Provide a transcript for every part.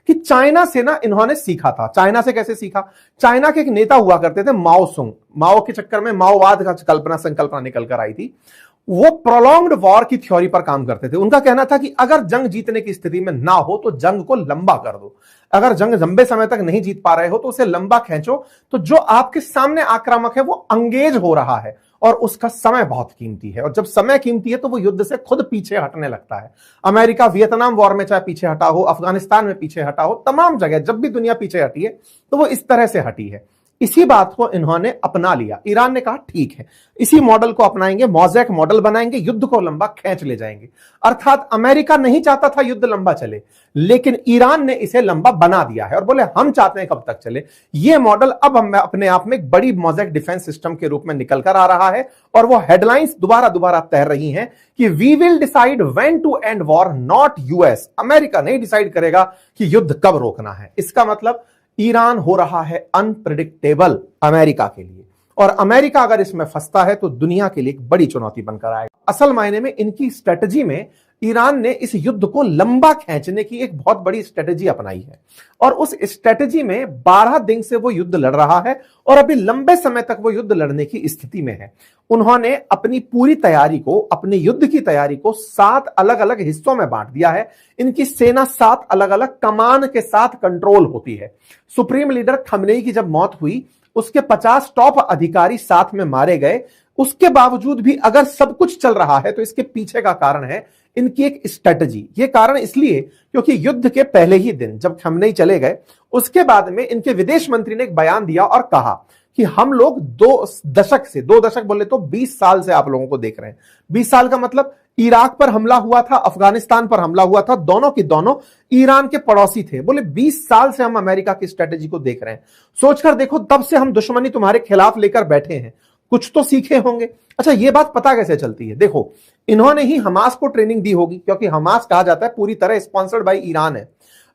कि चाइना से ना इन्होंने सीखा था। चाइना से कैसे सीखा? चाइना के एक नेता हुआ करते थे माओ सुंग, माओ के चक्कर में माओवाद का संकल्पना निकल कर आई थी। वो प्रोलॉन्ग्ड वॉर की थ्योरी पर काम करते थे। उनका कहना था कि अगर जंग जीतने की स्थिति में ना हो तो जंग को लंबा कर दो, अगर जंग लंबे समय तक नहीं जीत पा रहे हो तो उसे लंबा खींचो, तो जो आपके सामने आक्रामक है वो अंगेज हो रहा है और उसका समय बहुत कीमती है, और जब समय कीमती है तो वो युद्ध से खुद पीछे हटने लगता है। अमेरिका वियतनाम वॉर में चाहे पीछे हटा हो, अफगानिस्तान में पीछे हटा हो, तमाम जगह जब भी दुनिया पीछे हटी है तो वो इस तरह से हटी है। इसी बात को इन्होंने अपना लिया। ईरान ने कहा ठीक है, इसी मॉडल को अपनाएंगे, मोज़ेक मॉडल बनाएंगे, युद्ध को लंबा खींच ले जाएंगे। अर्थात अमेरिका नहीं चाहता था युद्ध लंबा चले, लेकिन ईरान ने इसे लंबा बना दिया है और बोले हम चाहते हैं कब तक चले। यह मॉडल अब अपने आप में एक बड़ी मोज़ेक डिफेंस सिस्टम के रूप में निकल कर आ रहा है और वो हेडलाइंस दोबारा तैर रही हैं कि we will decide when to end war, not US. America नहीं डिसाइड करेगा कि युद्ध कब रोकना है। इसका मतलब ईरान हो रहा है अनप्रेडिक्टेबल अमेरिका के लिए, और अमेरिका अगर इसमें फंसता है तो दुनिया के लिए एक बड़ी चुनौती बनकर आएगा। असल मायने में इनकी स्ट्रेटजी में ईरान ने इस युद्ध को लंबा खींचने की एक बहुत बड़ी स्ट्रेटजी अपनाई है, और उस स्ट्रेटजी में 12 दिन से वो युद्ध लड़ रहा है और अभी लंबे समय तक वो युद्ध लड़ने की स्थिति में है। उन्होंने अपनी पूरी तैयारी को, अपने युद्ध की तैयारी को 7 अलग अलग हिस्सों में बांट दिया है। इनकी सेना 7 अलग अलग कमान के साथ कंट्रोल होती है। सुप्रीम लीडर खमनेई की जब मौत हुई, उसके 50 टॉप अधिकारी साथ में मारे गए। उसके बावजूद भी अगर सब कुछ चल रहा है तो इसके पीछे का कारण है इनकी एक स्ट्रेटजी। ये कारण इसलिए क्योंकि युद्ध के पहले ही दिन जब खमनेई चले गए, उसके बाद में इनके विदेश मंत्री ने एक बयान दिया और कहा कि हम लोग 2 दशक बोले तो 20 साल से आप लोगों को देख रहे हैं। 20 साल का मतलब इराक पर हमला हुआ था, अफगानिस्तान पर हमला हुआ था, दोनों की दोनों ईरान के पड़ोसी थे। बोले 20 साल से हम अमेरिका की स्ट्रेटजी को देख रहे हैं। सोचकर देखो, तब से हम दुश्मनी तुम्हारे खिलाफ लेकर बैठे हैं, कुछ तो सीखे होंगे। अच्छा, यह बात पता कैसे चलती है? देखो, इन्होंने ही हमास को ट्रेनिंग दी होगी, क्योंकि हमास कहा जाता है पूरी तरह स्पॉन्सर्ड बाय ईरान है।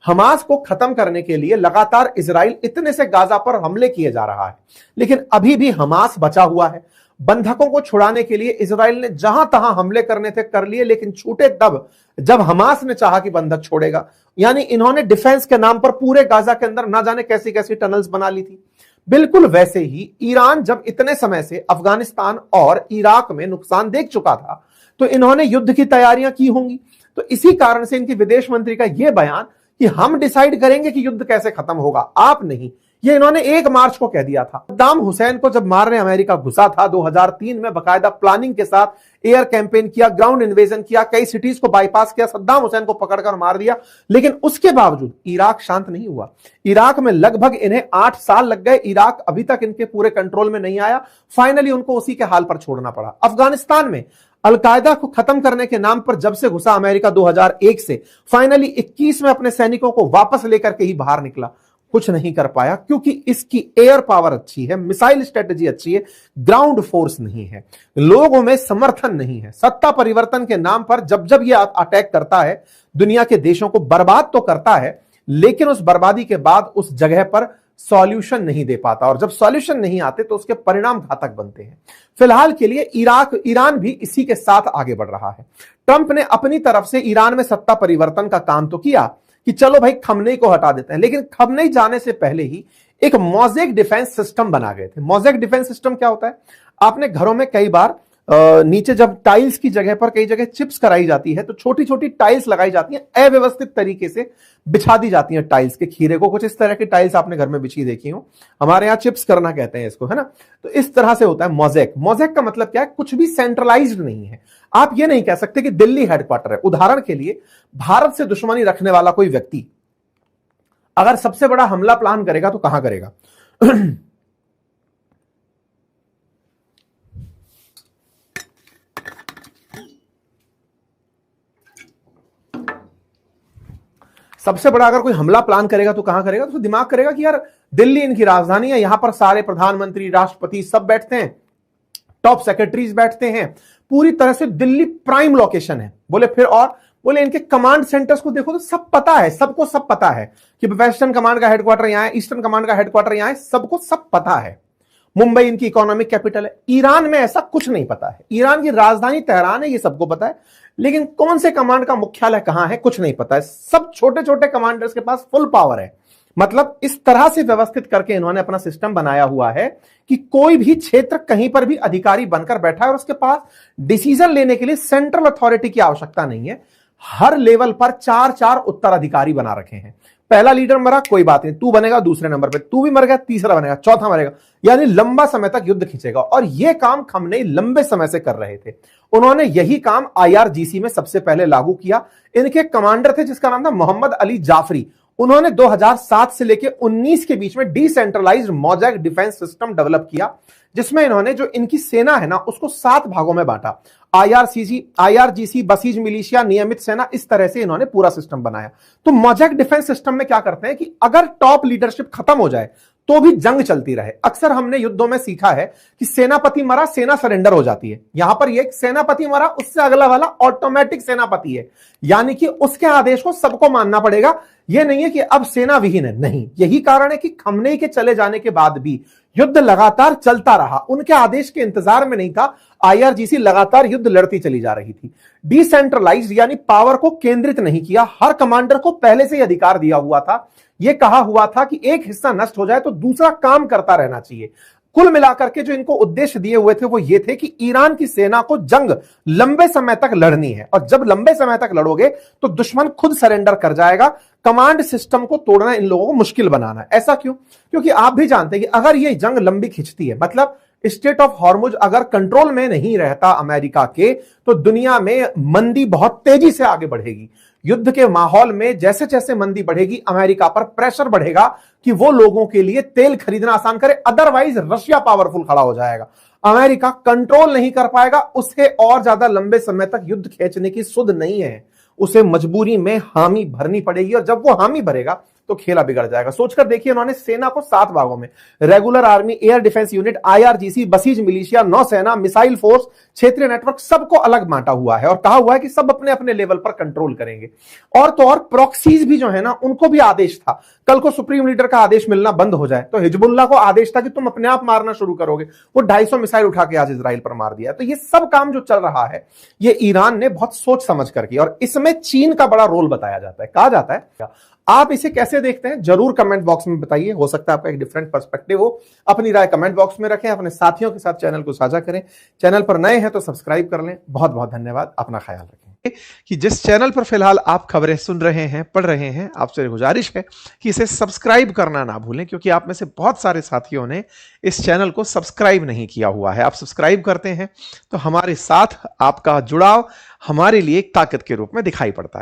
हमास को खत्म करने के लिए लगातार इजराइल इतने से गाजा पर हमले किए जा रहा है, लेकिन अभी भी हमास बचा हुआ है। बंधकों को छुड़ाने के लिए इजराइल ने जहां तहां हमले करने थे कर लिए, लेकिन छूटे तब जब हमास ने चाहा कि बंधक छोड़ेगा। यानी इन्होंने डिफेंस के नाम पर पूरे गाजा के अंदर ना जाने कैसी कैसी टनल्स बना ली थी। बिल्कुल वैसे ही ईरान जब इतने समय से अफगानिस्तान और इराक में नुकसान देख चुका था तो इन्होंने युद्ध की तैयारियां की होंगी। तो इसी कारण से इनके विदेश मंत्री का यह बयान कि हम डिसाइड करेंगे कि युद्ध कैसे खत्म होगा, आप नहीं, ये इन्होंने 1 मार्च को कह दिया था। सद्दाम हुसैन को जब मारने अमेरिका घुसा था 2003 में, बकायदा प्लानिंग के साथ एयर कैंपेन किया, ग्राउंड इन्वेजन किया, कई सिटीज को बाईपास किया, सद्दाम हुसैन को पकड़कर मार दिया, लेकिन उसके बावजूद इराक शांत नहीं हुआ। इराक में लगभग इन्हें 8 साल लग गए। इराक अभी तक इनके पूरे कंट्रोल में नहीं आया। फाइनली उनको उसी के हाल पर छोड़ना पड़ा। अफगानिस्तान में अलकायदा को खत्म करने के नाम पर जब से घुसा अमेरिका 2001 से, फाइनली 21 में अपने सैनिकों को वापस लेकर के ही बाहर निकला। कुछ नहीं कर पाया क्योंकि इसकी एयर पावर अच्छी है, मिसाइल स्ट्रेटजी अच्छी है, ग्राउंड फोर्स नहीं है, लोगों में समर्थन नहीं है। सत्ता परिवर्तन के नाम पर जब जब यह अटैक करता है, दुनिया के देशों को बर्बाद तो करता है, लेकिन उस बर्बादी के बाद उस जगह पर सॉल्यूशन नहीं दे पाता, और जब सॉल्यूशन नहीं आते तो उसके परिणाम घातक बनते हैं। फिलहाल के लिए ईरान भी इसी के साथ आगे बढ़ रहा है। ट्रंप ने अपनी तरफ से ईरान में सत्ता परिवर्तन का काम तो किया कि चलो भाई खमनेई को हटा देते हैं, लेकिन खमनेई जाने से पहले ही एक मोज़ेक डिफेंस सिस्टम बना गए थे। मोज़ेक डिफेंस सिस्टम क्या होता है? आपने घरों में कई बार नीचे जब टाइल्स की जगह पर कई जगह चिप्स कराई जाती है तो छोटी छोटी टाइल्स लगाई जाती हैं, अव्यवस्थित तरीके से बिछा दी जाती हैं टाइल्स के खीरे को। कुछ इस तरह की टाइल्स आपने घर में बिछी देखी हो, हमारे यहाँ चिप्स करना कहते हैं इसको, है ना। तो इस तरह से होता है मोज़ेक। मोज़ेक का मतलब क्या है? कुछ भी सेंट्रलाइज्ड नहीं है। आप ये नहीं कह सकते कि दिल्ली हेडक्वार्टर है। उदाहरण के लिए, भारत से दुश्मनी रखने वाला कोई व्यक्ति अगर सबसे बड़ा हमला प्लान करेगा तो कहां करेगा? सबसे बड़ा अगर कोई हमला प्लान करेगा तो कहां करेगा? तो दिमाग करेगा कि यार दिल्ली इनकी राजधानी है, यहां पर सारे प्रधानमंत्री, राष्ट्रपति सब बैठते हैं, टॉप सेक्रेटरीज बैठते हैं, पूरी तरह से दिल्ली प्राइम लोकेशन है। बोले फिर और बोले इनके कमांड सेंटर्स को देखो तो सब पता है, सबको सब पता है कि वेस्टर्न कमांड का हेडक्वार्टर यहां है, ईस्टर्न कमांड का हेडक्वार्टर यहां है, सबको सब पता है। मुंबई इनकी इकोनॉमिक कैपिटल है। ईरान में ऐसा कुछ नहीं पता है। ईरान की राजधानी तेहरान है, ये सबको पता है, लेकिन कौन से कमांड का मुख्यालय कहां है कुछ नहीं पता है। सब छोटे छोटे कमांडर्स के पास फुल पावर है। मतलब इस तरह से व्यवस्थित करके इन्होंने अपना सिस्टम बनाया हुआ है कि कोई भी क्षेत्र कहीं पर भी अधिकारी बनकर बैठा है और उसके पास डिसीजन लेने के लिए सेंट्रल अथॉरिटी की आवश्यकता नहीं है। हर लेवल पर 4-4 उत्तराधिकारी बना रखे हैं। पहला लीडर मरा, कोई बात नहीं, तू बनेगा दूसरे नंबर पे, तू भी मर गया, तीसरा बनेगा, चौथा मरेगा, यानी लंबा समय तक युद्ध खींचेगा। और यह काम खमनेई लंबे समय से कर रहे थे। उन्होंने यही काम IRGC में सबसे पहले लागू किया। इनके कमांडर थे जिसका नाम था मोहम्मद अली जाफरी। उन्होंने 2007 से लेकर 19 के बीच में decentralised mosaic defence system develop किया, जिसमें इन्होंने जो इनकी सेना है ना उसको 7 भागों में बांटा। IRGC, बसीज मिलिशिया, नियमित सेना, इस तरह से इन्होंने पूरा सिस्टम बनाया। तो मोजैक डिफेंस सिस्टम में क्या करते हैं कि अगर टॉप लीडरशिप खत्म हो जाए तो भी जंग चलती रहे। अक्सर हमने युद्धों में सीखा है कि सेनापति मरा, सेना सरेंडर हो जाती है। यहां पर ये सेनापति मरा, उससे अगला वाला ऑटोमेटिक सेनापति है, यानी कि उसके आदेश को सबको मानना पड़ेगा। यह नहीं है कि अब सेना विहीन है, नहीं। यही कारण है कि खमनेई के चले जाने के बाद भी युद्ध लगातार चलता रहा। उनके आदेश के इंतजार में नहीं था, IRGC लगातार युद्ध लड़ती चली जा रही थी। डिसेंट्रलाइज्ड यानी पावर को केंद्रित नहीं किया। हर कमांडर को पहले से ही अधिकार दिया हुआ था। यह कहा हुआ था कि एक हिस्सा नष्ट हो जाए तो दूसरा काम करता रहना चाहिए। कुल मिलाकर के जो इनको उद्देश्य दिए हुए थे वो ये थे कि ईरान की सेना को जंग लंबे समय तक लड़नी है, और जब लंबे समय तक लड़ोगे तो दुश्मन खुद सरेंडर कर जाएगा। कमांड सिस्टम को तोड़ना इन लोगों को मुश्किल बनाना है। ऐसा क्यों? क्योंकि आप भी जानते हैं कि अगर ये जंग लंबी खिंचती है, मतलब स्टेट ऑफ हॉर्मुज अगर कंट्रोल में नहीं रहता अमेरिका के, तो दुनिया में मंदी बहुत तेजी से आगे बढ़ेगी। युद्ध के माहौल में जैसे जैसे मंदी बढ़ेगी, अमेरिका पर प्रेशर बढ़ेगा कि वो लोगों के लिए तेल खरीदना आसान करे, अदरवाइज रशिया पावरफुल खड़ा हो जाएगा। अमेरिका कंट्रोल नहीं कर पाएगा, उसे और ज्यादा लंबे समय तक युद्ध खींचने की सुध नहीं है। उसे मजबूरी में हामी भरनी पड़ेगी, और जब वो हामी भरेगा तो खेला बिगड़ जाएगा। सोचकर देखिए, उन्होंने सेना को 7 भागों में, regular army, air defence unit, IRGC, buses militia, नौसेना, मिसाइल फोर्स, क्षेत्रीय नेटवर्क, सबको अलग बांटा हुआ है और कहा हुआ है कि सब अपने अपने लेवल पर कंट्रोल करेंगे। और तो और प्रॉक्सीज भी जो है ना, उनको भी आदेश था, कल को सुप्रीम लीडर का आदेश मिलना बंद हो जाए तो हिजबुल्लाह को आदेश था कि तुम अपने आप मारना शुरू करोगे। वो 250 मिसाइल उठा के आज इजराइल पर मार दिया। तो ये सब काम जो चल रहा है, ये ईरान ने बहुत सोच समझ कर किया, और इसमें चीन का बड़ा रोल बताया जाता है। कहा जाता है, आप इसे कैसे देखते हैं जरूर कमेंट बॉक्स में बताइए। हो सकता है आपका एक डिफरेंट पर्सपेक्टिव हो। अपनी राय कमेंट बॉक्स में रखें, अपने साथियों के साथ चैनल को साझा करें। चैनल पर नए हैं तो सब्सक्राइब कर लें। बहुत बहुत धन्यवाद। अपना ख्याल रखें। कि जिस चैनल पर फिलहाल आप खबरें सुन रहे हैं, पढ़ रहे हैं, आपसे गुजारिश है कि इसे सब्सक्राइब करना ना भूलें, क्योंकि आप में से बहुत सारे साथियों ने इस चैनल को सब्सक्राइब नहीं किया हुआ है। आप सब्सक्राइब करते हैं तो हमारे साथ आपका जुड़ाव हमारे लिए एक ताकत के रूप में दिखाई पड़ता है।